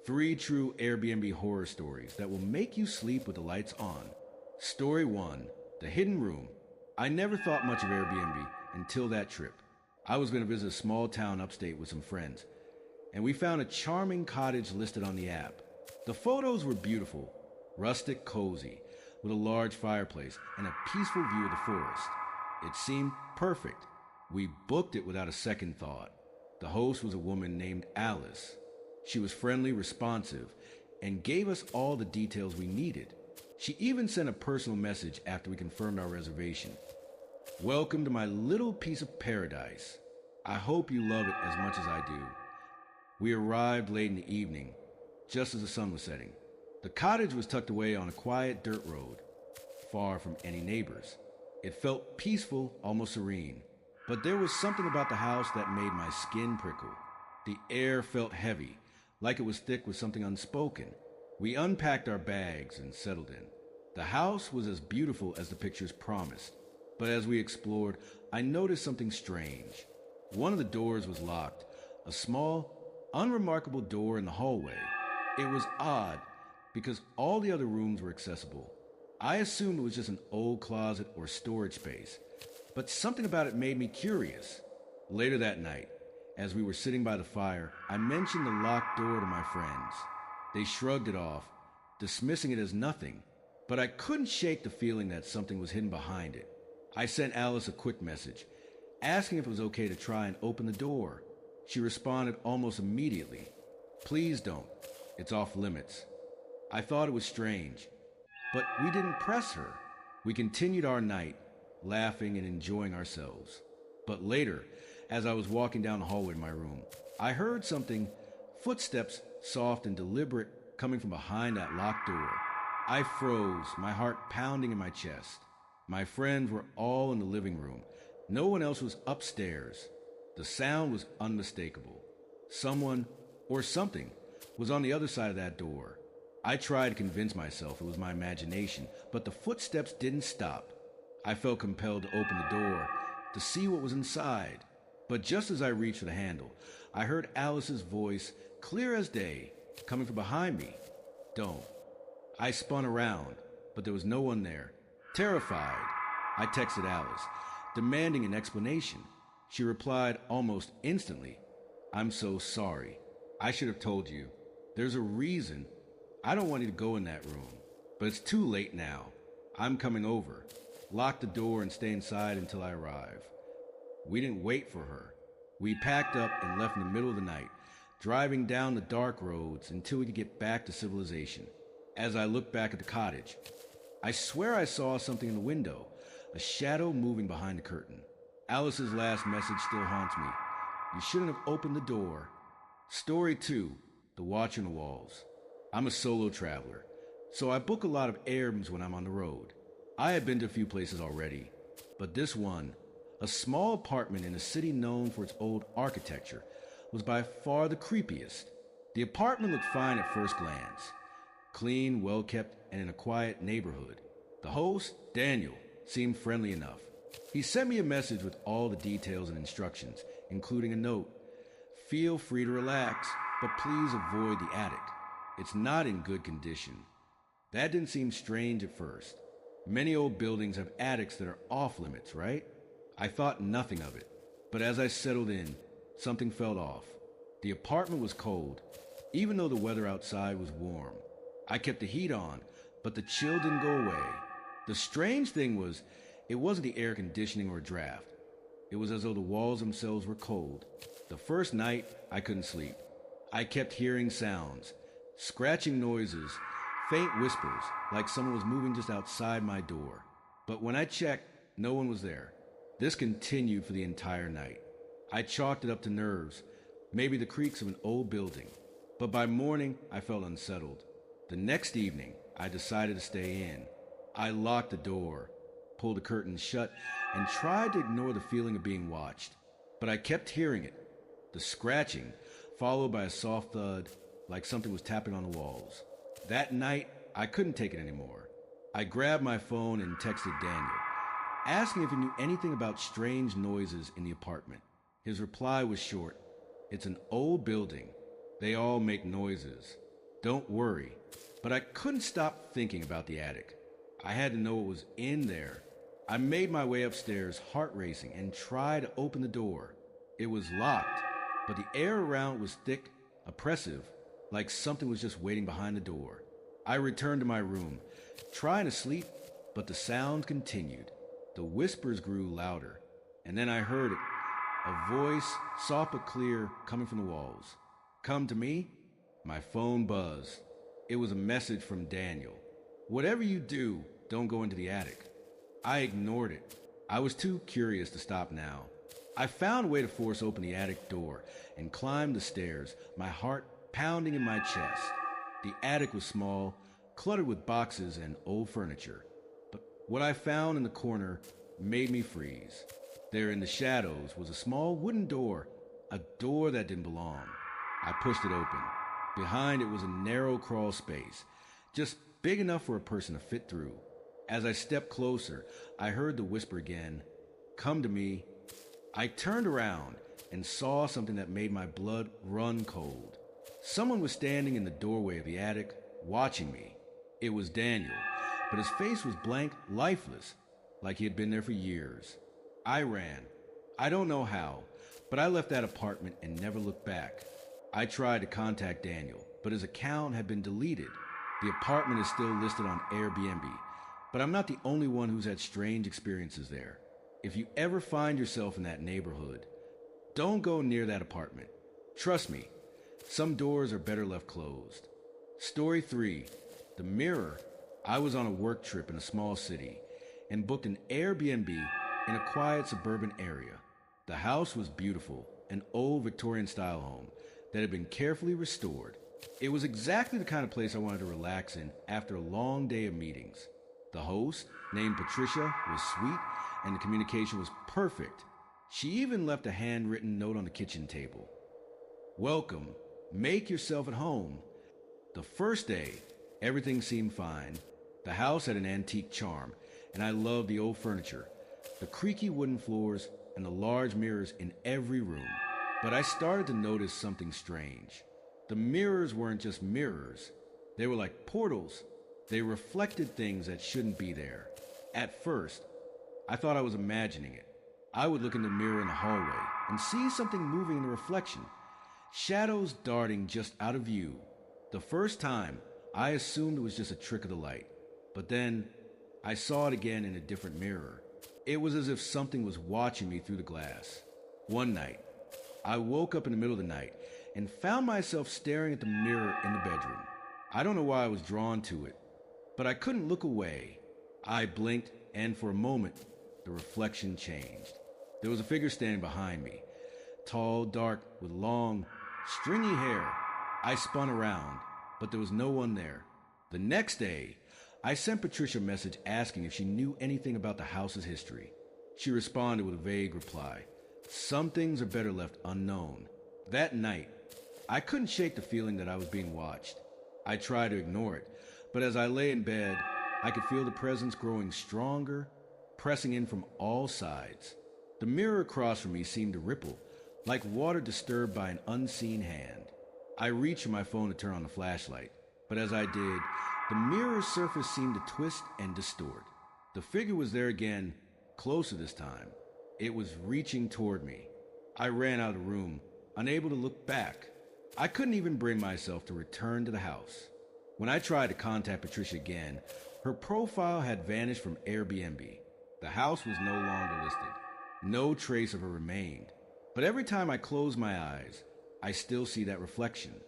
3 true Airbnb horror stories that will make you sleep with the lights on. Story 1, The Hidden Room. I never thought much of Airbnb until that trip. I was going to visit a small town upstate with some friends, and we found a charming cottage listed on the app. The photos were beautiful, rustic, cozy, with a large fireplace and a peaceful view of the forest. It seemed perfect. We booked it without a second thought. The host was a woman named Alice. She was friendly, responsive, and gave us all the details we needed. She even sent a personal message after we confirmed our reservation. Welcome to my little piece of paradise. I hope you love it as much as I do. We arrived late in the evening, just as the sun was setting. The cottage was tucked away on a quiet dirt road, far from any neighbors. It felt peaceful, almost serene. But there was something about the house that made my skin prickle. The air felt heavy, like it was thick with something unspoken. We unpacked our bags and settled in. The house was as beautiful as the pictures promised. But as we explored, I noticed something strange. One of the doors was locked, a small, unremarkable door in the hallway. It was odd, because all the other rooms were accessible. I assumed it was just an old closet or storage space, but something about it made me curious. Later that night, as we were sitting by the fire, I mentioned the locked door to my friends. They shrugged it off, dismissing it as nothing, but I couldn't shake the feeling that something was hidden behind it. I sent Alice a quick message, asking if it was okay to try and open the door. She responded almost immediately. Please don't. It's off limits. I thought it was strange, but we didn't press her. We continued our night, laughing and enjoying ourselves. But later, as I was walking down the hallway to my room, I heard something, footsteps, soft and deliberate, coming from behind that locked door. I froze, my heart pounding in my chest. My friends were all in the living room. No one else was upstairs. The sound was unmistakable. Someone, or something, was on the other side of that door. I tried to convince myself it was my imagination, but the footsteps didn't stop. I felt compelled to open the door to see what was inside. But just as I reached for the handle, I heard Alice's voice, clear as day, coming from behind me. Don't. I spun around, but there was no one there. Terrified, I texted Alice, demanding an explanation. She replied almost instantly, I'm so sorry. I should have told you. There's a reason. I don't want you to go in that room, but it's too late now. I'm coming over. Lock the door and stay inside until I arrive. We didn't wait for her. We packed up and left in the middle of the night, driving down the dark roads until we could get back to civilization. As I looked back at the cottage, I swear I saw something in the window, a shadow moving behind the curtain. Alice's last message still haunts me. You shouldn't have opened the door. Story 2, The Watch on the Walls. I'm a solo traveler, so I book a lot of Airbnbs when I'm on the road. I had been to a few places already, but this one, a small apartment in a city known for its old architecture, was by far the creepiest. The apartment looked fine at first glance. Clean, well-kept, and in a quiet neighborhood. The host, Daniel, seemed friendly enough. He sent me a message with all the details and instructions, including a note. Feel free to relax, but please avoid the attic. It's not in good condition. That didn't seem strange at first. Many old buildings have attics that are off limits, right? I thought nothing of it, but as I settled in, something felt off. The apartment was cold, even though the weather outside was warm. I kept the heat on, but the chill didn't go away. The strange thing was, it wasn't the air conditioning or draft. It was as though the walls themselves were cold. The first night, I couldn't sleep. I kept hearing sounds, scratching noises, faint whispers, like someone was moving just outside my door. But when I checked, no one was there. This continued for the entire night. I chalked it up to nerves, maybe the creaks of an old building. But by morning, I felt unsettled. The next evening, I decided to stay in. I locked the door, pulled the curtains shut, and tried to ignore the feeling of being watched. But I kept hearing it, the scratching, followed by a soft thud, like something was tapping on the walls. That night, I couldn't take it anymore. I grabbed my phone and texted Daniel, asking if he knew anything about strange noises in the apartment. His reply was short. It's an old building. They all make noises. Don't worry. But I couldn't stop thinking about the attic. I had to know what was in there. I made my way upstairs, heart racing, and tried to open the door. It was locked, but the air around was thick, oppressive, like something was just waiting behind the door. I returned to my room, trying to sleep, but the sound continued. The whispers grew louder, and then I heard it. A voice, soft but clear, coming from the walls. Come to me? My phone buzzed. It was a message from Daniel. Whatever you do, don't go into the attic. I ignored it. I was too curious to stop now. I found a way to force open the attic door and climbed the stairs, my heart pounding in my chest. The attic was small, cluttered with boxes and old furniture. But what I found in the corner made me freeze. There in the shadows was a small wooden door, a door that didn't belong. I pushed it open. Behind it was a narrow crawl space, just big enough for a person to fit through. As I stepped closer, I heard the whisper again, "Come to me." I turned around and saw something that made my blood run cold. Someone was standing in the doorway of the attic, watching me. It was Daniel, but his face was blank, lifeless, like he had been there for years. I ran. I don't know how, but I left that apartment and never looked back. I tried to contact Daniel, but his account had been deleted. The apartment is still listed on Airbnb, but I'm not the only one who's had strange experiences there. If you ever find yourself in that neighborhood, don't go near that apartment. Trust me, some doors are better left closed. Story 3, The Mirror. I was on a work trip in a small city and booked an Airbnb in a quiet suburban area. The house was beautiful, an old Victorian-style home that had been carefully restored. It was exactly the kind of place I wanted to relax in after a long day of meetings. The host, named Patricia, was sweet, and the communication was perfect. She even left a handwritten note on the kitchen table. "Welcome. Make yourself at home." The first day, everything seemed fine. The house had an antique charm, and I loved the old furniture, the creaky wooden floors, and the large mirrors in every room. But I started to notice something strange. The mirrors weren't just mirrors. They were like portals. They reflected things that shouldn't be there. At first, I thought I was imagining it. I would look in the mirror in the hallway and see something moving in the reflection, shadows darting just out of view. The first time, I assumed it was just a trick of the light. But then, I saw it again in a different mirror. It was as if something was watching me through the glass. One night, I woke up in the middle of the night and found myself staring at the mirror in the bedroom. I don't know why I was drawn to it, but I couldn't look away. I blinked, and for a moment, the reflection changed. There was a figure standing behind me, tall, dark, with long, stringy hair. I spun around, but there was no one there. The next day, I sent Patricia a message asking if she knew anything about the house's history. She responded with a vague reply. Some things are better left unknown. That night, I couldn't shake the feeling that I was being watched. I tried to ignore it, but as I lay in bed, I could feel the presence growing stronger, pressing in from all sides. The mirror across from me seemed to ripple, like water disturbed by an unseen hand. I reached for my phone to turn on the flashlight, but as I did, the mirror's surface seemed to twist and distort. The figure was there again, closer this time. It was reaching toward me. I ran out of the room, unable to look back. I couldn't even bring myself to return to the house. When I tried to contact Patricia again, her profile had vanished from Airbnb. The house was no longer listed. No trace of her remained. But every time I close my eyes, I still see that reflection.